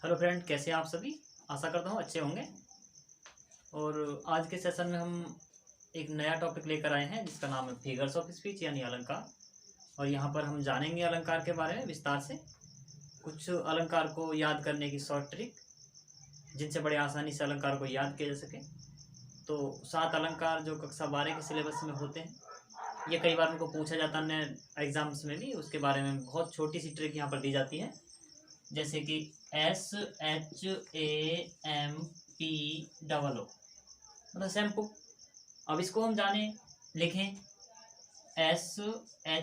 Hello friend, कैसे हैं आप सभी। आशा करता हूँ अच्छे होंगे। और आज के सेशन में हम एक नया टॉपिक लेकर आए हैं जिसका नाम है फिगर्स ऑफ स्पीच यानी अलंकार। और यहाँ पर हम जानेंगे अलंकार के बारे में विस्तार से, कुछ अलंकार को याद करने की शॉर्ट ट्रिक जिनसे बड़े आसानी से अलंकार को याद किया जा सके। तो 7 अलंकार जो कक्षा 12 के सिलेबस में होते हैं, ये कई बार उनको पूछा जाता है एग्जाम्स में भी। उसके बारे में बहुत छोटी सी ट्रिक यहाँ पर दी जाती है, जैसे कि SHAMPOO, मतलब शैम्पू। अब इसको हम जाने, लिखें SHAMPOO।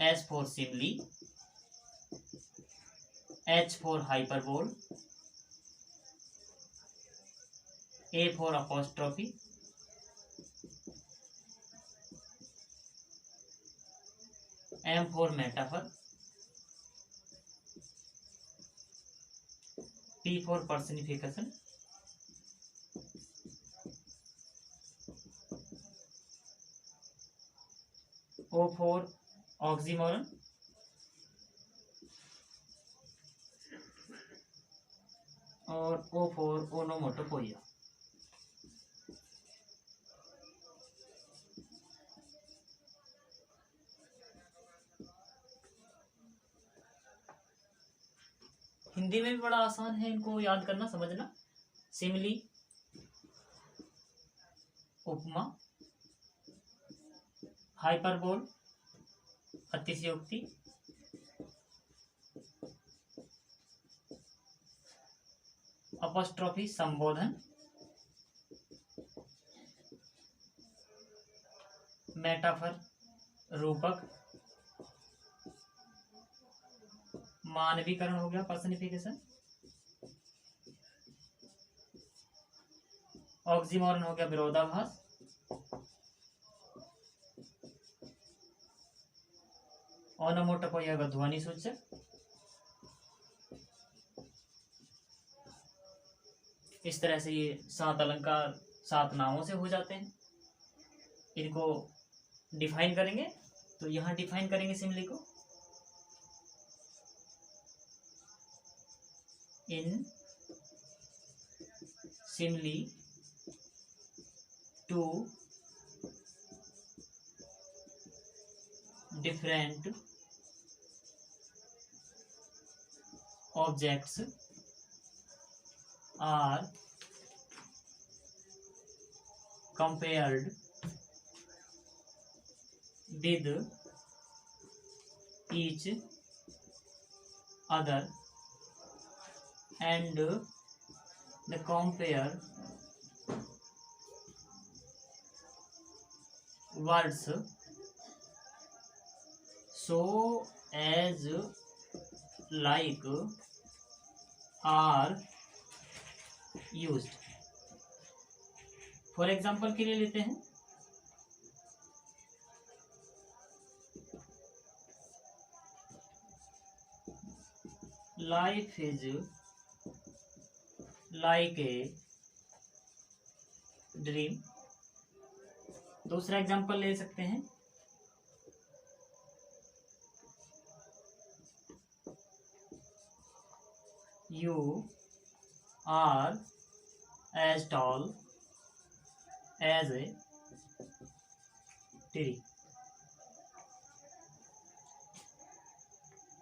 S for simile, H for hyperbole, A for apostrophe, M for metaphor, P for personification, O for oxymoron, और O फॉर ओनोमोटोपोइया। हिंदी में भी बड़ा आसान है इनको याद करना, समझना। सिमली, उपमा, हाइपरबोल अतिशयोक्ति, अपॉस्ट्रोफी संबोधन, मेटाफर रूपक, मानवीकरण हो गया पर्सनिफिकेशन, ऑक्सीमोरन हो गया विरोधाभास, ओनोमोटोपोइया का ध्वनि सूचक, इस तरह से ये 7 अलंकार 7 नामों से हो जाते हैं। इनको डिफाइन करेंगे, तो यहाँ डिफाइन करेंगे सिमली को। इन Simli to different objects are compared with each other, and the compare words so as like are used। For example के लिए लेते हैं, life is like a dream. दूसरा एग्जाम्पल ले सकते हैं, You are as tall as a tree।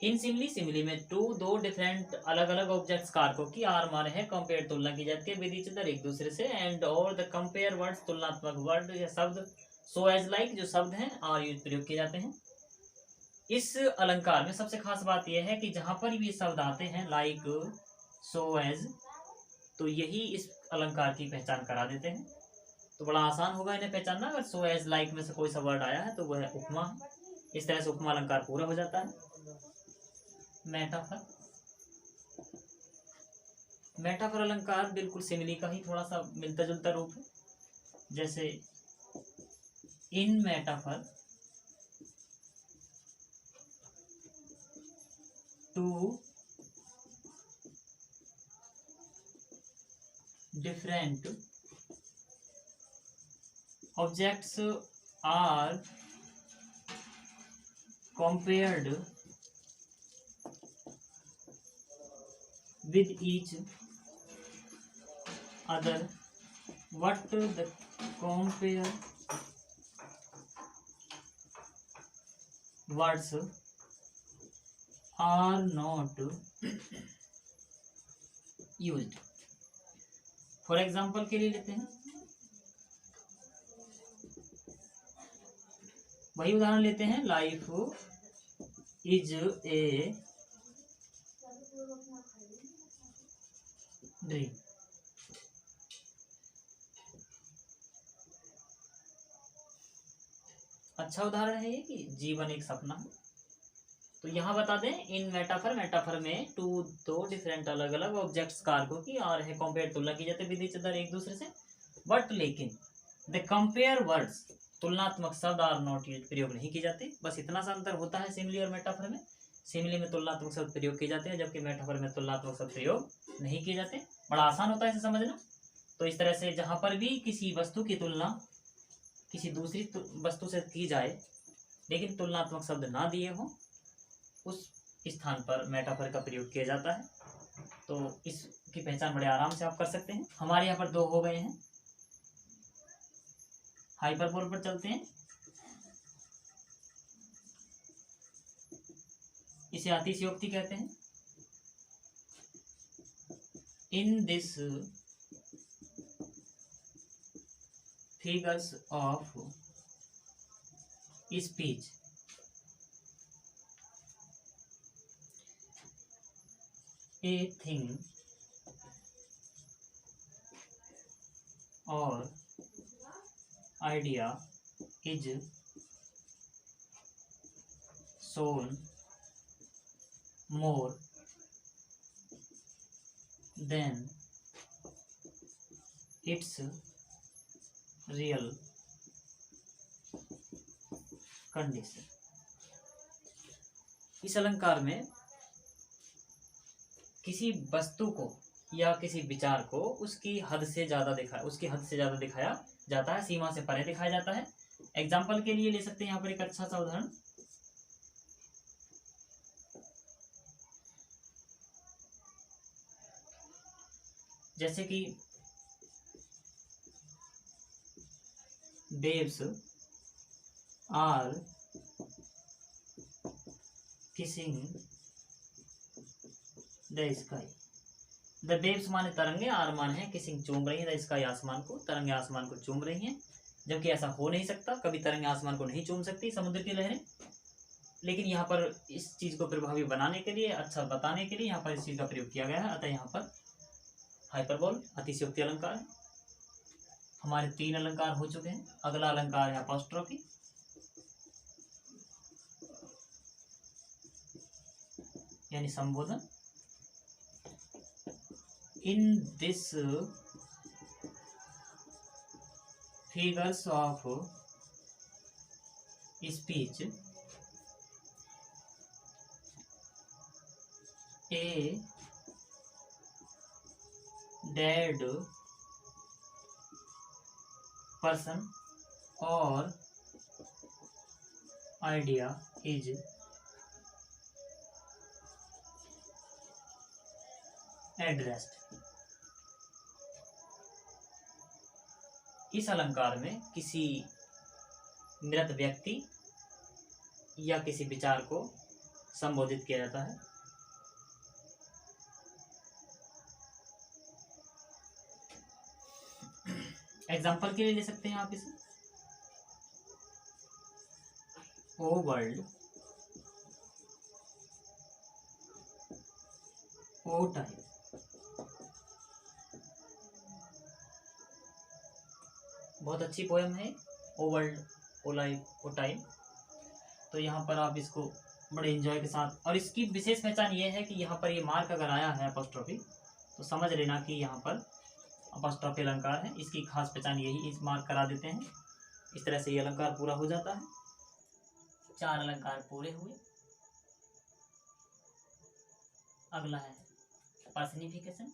इन सिमली सिमली में दो डिफरेंट अलग अलग ऑब्जेक्ट्स कारकों की आर मार है कंपेयर तुलना की जाती है विद ईच अदर एक दूसरे से, एंड और द कंपेयर वर्ड्स तुलनात्मक वर्ड या शब्द सो एज लाइक जो शब्द हैं आर यूज प्रयोग किए जाते हैं। इस अलंकार में सबसे खास बात यह है कि जहां पर भी शब्द आते हैं लाइक, सो एज, तो यही इस अलंकार की पहचान करा देते हैं। तो बड़ा आसान होगा इन्हें पहचानना। अगर सो एज लाइक में से कोई सा वर्ड आया है तो वह उपमा है। इस तरह से उपमा अलंकार पूरा हो जाता है। मेटाफर, मेटाफर अलंकार बिल्कुल सिमिली का ही थोड़ा सा मिलता जुलता रूप है। जैसे in metaphor two different objects are compared with each other, what the compare words are not used. For example के लिए लेते हैं, वही उदाहरण लेते हैं, लाइफ इज ए ड्रीम। अच्छा उदाहरण है ये कि जीवन एक सपना है। तो यहाँ बता दें इन मेटाफर में दो डिफरेंट अलग अलग ऑब्जेक्ट्स कारकों की और है कंपेयर तुलना की जाती है विद ईच अदर एक दूसरे से, बट लेकिन द कंपेयर वर्ड्स तुलनात्मक शब्द आर नॉट यूज्ड प्रयोग नहीं की जाती। बस इतना सा अंतर होता है सिमिली और मेटाफर में। सिमिली में तुलनात्मक शब्द प्रयोग किए जाते हैं जबकि मेटाफर में तुलनात्मक शब्द प्रयोग नहीं किए जाते। बड़ा आसान होता है इसे समझना। तो इस तरह से जहाँ पर भी किसी वस्तु की तुलना किसी दूसरी वस्तु से की जाए लेकिन तुलनात्मक शब्द ना दिए हों, उस स्थान पर मेटाफर का प्रयोग किया जाता है। तो इसकी पहचान बड़े आराम से आप कर सकते हैं। हमारे यहाँ पर दो हो गए हैं। हाइपरबोल पर चलते हैं। इसे अतिशयोक्ति कहते हैं। इन this figures of speech a thing or idea is shown more than its real condition। इस अलंकार में किसी वस्तु को या किसी विचार को उसकी हद से ज्यादा दिखाया जाता है, सीमा से परे दिखाया जाता है। एग्जाम्पल के लिए ले सकते हैं यहाँ पर एक अच्छा सा उदाहरण, जैसे कि waves are kissing the sky. The waves माने तरंगे, आर मान है किसिंग चूम रही है द स्काई आसमान को, तरंगे आसमान को चूम रही हैं। जबकि ऐसा हो नहीं सकता, कभी तरंगे आसमान को नहीं चूम सकती समुद्र की लहरें। लेकिन यहाँ पर इस चीज को प्रभावी बनाने के लिए, अच्छा बताने के लिए यहाँ पर इस चीज का प्रयोग किया गया है। अतः यहाँ पर हाइपरबोल अतिशयोक्ति अलंकार है। हमारे 3 अलंकार हो चुके हैं। अगला अलंकार है अपॉस्ट्रोफी। यानी संबोधन। In this figures of speech a dead person or idea is addressed। इस अलंकार में किसी मृत व्यक्ति या किसी विचार को संबोधित किया जाता है। एग्जाम्पल के लिए ले सकते हैं आप इसे, ओ वर्ल्ड, ओ टाइम। बहुत अच्छी पोएम है ओ वर्ल्ड, ओ लाइफ, ओ टाइम। तो यहाँ पर आप इसको बड़े एंजॉय के साथ, और इसकी विशेष पहचान ये है कि यहाँ पर ये मार्क अगर आया है अपॉस्ट्रोफी तो समझ लेना कि यहाँ पर अपॉस्ट्रोफी अलंकार है। इसकी खास पहचान यही, इस मार्क करा देते हैं। इस तरह से ये अलंकार पूरा हो जाता है। 4 अलंकार पूरे हुए। अगला है पर्सनिफिकेशन।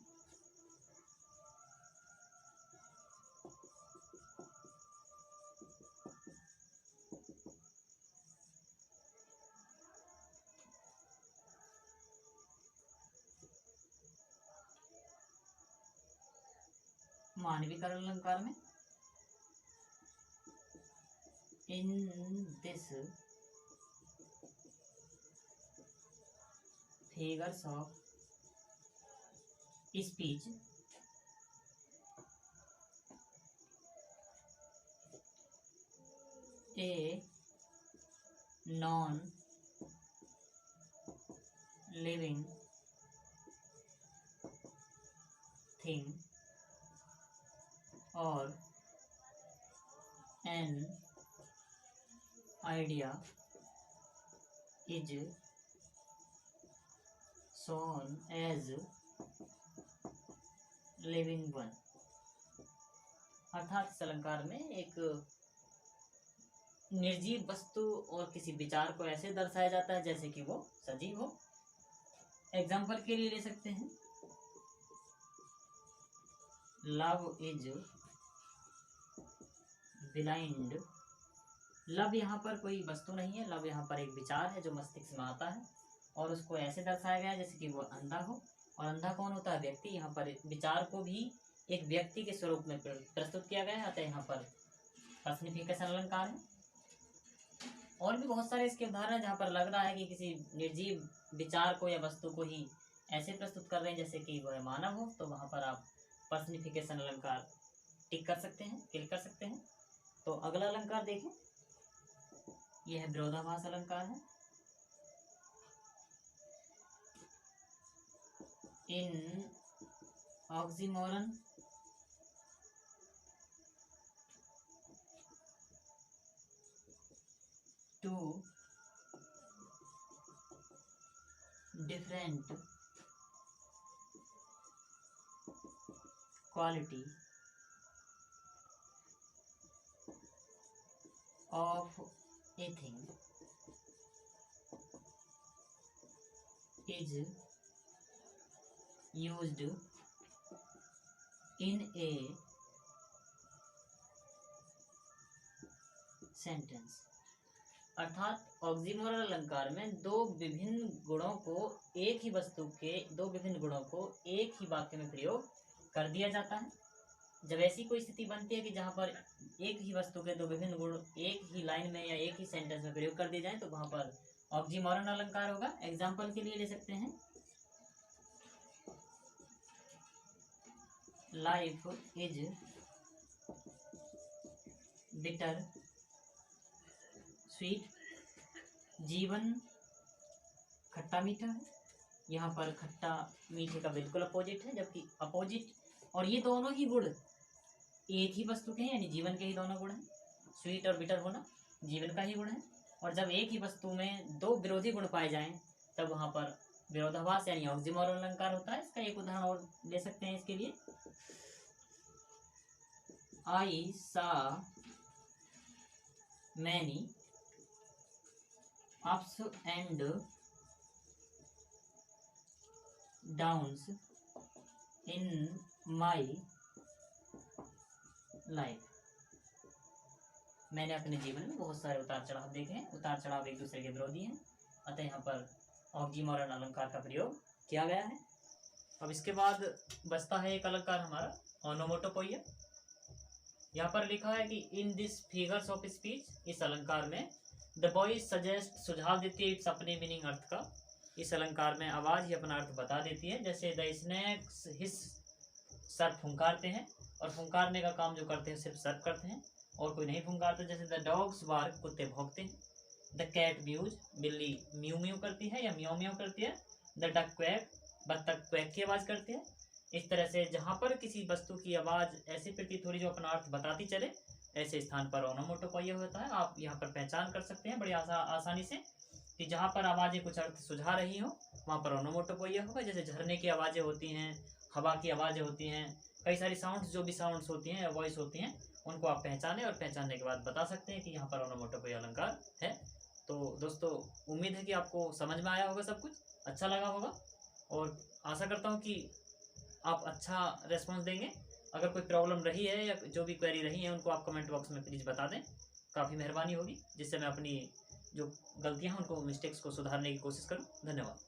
मानवीकरण अलंकार में in this figures of speech a non living thing or an idea is shown as living one। अर्थात इस अलंकार में एक निर्जीव वस्तु और किसी विचार को ऐसे दर्शाया जाता है जैसे कि वो सजीव हो। एग्जाम्पल के लिए ले सकते हैं, लव इज ब्लाइंड। लव यहाँ पर कोई वस्तु नहीं है, लव यहाँ पर एक विचार है जो मस्तिष्क में आता है और उसको ऐसे दर्शाया गया है जैसे कि वो अंधा हो। और अंधा कौन होता है? व्यक्ति। यहाँ पर विचार को भी एक व्यक्ति के स्वरूप में प्रस्तुत किया गया है, अतः यहाँ पर पर्सनिफिकेशन अलंकार है। और भी बहुत सारे इसके उदाहरण हैं जहाँ पर लग रहा है कि किसी निर्जीव विचार को या वस्तु को ही ऐसे प्रस्तुत कर रहे हैं जैसे कि वह मानव हो, तो वहाँ पर आप पर्सनिफिकेशन अलंकार टिक कर सकते हैं, क्लिक कर सकते हैं। तो अगला अलंकार देखें, यह विरोधाभास अलंकार है। In oxymoron two different quality of a thing is used in a sentence। अर्थात ऑक्सीमोरल अलंकार में दो विभिन्न गुणों को एक ही वस्तु के दो विभिन्न गुणों को एक ही वाक्य में प्रयोग कर दिया जाता है। जब ऐसी कोई स्थिति बनती है कि जहाँ पर एक ही वस्तु के दो विभिन्न गुण एक ही लाइन में या एक ही सेंटेंस में प्रयोग कर दिए जाए तो वहाँ पर ऑक्सीमोरन अलंकार होगा। एग्जाम्पल के लिए ले सकते हैं, लाइफ इज बिटर स्वीट। जीवन खट्टा मीठा है। यहाँ पर खट्टा मीठे का बिल्कुल अपोजिट है, जबकि अपोजिट और ये दोनों ही गुण एक ही वस्तु के हैं, यानी जीवन के ही दोनों गुण हैं। स्वीट और बिटर होना जीवन का ही गुण है। और जब एक ही वस्तु में दो विरोधी गुण पाए जाएं तब वहाँ पर विरोधाभास यानी ऑक्सीमोरन अलंकार होता है। इसका एक उदाहरण और ले सकते हैं इसके लिए, आई सा many ups and downs in my life. मैंने अपने जीवन में बहुत सारे उतार चढ़ाव देखे हैं। उतार चढ़ाव एक दूसरे के विरोधी हैं, अतः यहाँ पर ऑक्सीमोरन अलंकार का प्रयोग किया गया है। अब इसके बाद बचता है एक अलंकार हमारा ओनोमोटोपोइया। यहाँ पर लिखा है कि इन दिस फिगर्स ऑफ स्पीच, इस अलंकार में द वॉइस सजेस्ट सुझाव देती है इट्स अपने मीनिंग अर्थ का। इस अलंकार में आवाज ही अपना अर्थ बता देती है। जैसे द स्नेक्स हिस, सर्प फुंकारते हैं और फुंकारने का काम जो करते हैं सिर्फ सर्प करते हैं और कोई नहीं फुंकारते। जैसे द डॉग्स बार्क, कुत्ते भौंकते हैं। द कैट म्यूज, बिल्ली म्यू म्यू करती है या म्याऊ म्याऊ करती है। द डक क्वैक, बत्तख क्वैक की आवाज़ करती है। इस तरह से जहाँ पर किसी वस्तु की आवाज़ ऐसी प्रतीत हो रही जो अपना अर्थ बताती चले, ऐसे स्थान पर ओनोमोटोपोइया होता है। आप यहाँ पर पहचान कर सकते हैं बड़ी आसानी से कि जहाँ पर आवाज़ें कुछ अर्थ सुझा रही हो वहाँ पर ओनोमोटोपोइया होगा। जैसे झरने की आवाज़ें होती हैं, हवा की आवाज़ें होती हैं, कई सारी साउंड्स जो भी साउंड्स होती हैं या वॉइस होती हैं, उनको आप पहचानें और पहचानने के बाद बता सकते हैं कि यहाँ पर ओनोमोटोपोइया अलंकार है। तो दोस्तों, उम्मीद है कि आपको समझ में आया होगा, सब कुछ अच्छा लगा होगा और आशा करता हूँ कि आप अच्छा रेस्पॉन्स देंगे। अगर कोई प्रॉब्लम रही है या जो भी क्वेरी रही है उनको आप कमेंट बॉक्स में प्लीज़ बता दें, काफ़ी मेहरबानी होगी, जिससे मैं अपनी जो गलतियाँ हैं उनको मिस्टेक्स को सुधारने की कोशिश करूँ। धन्यवाद।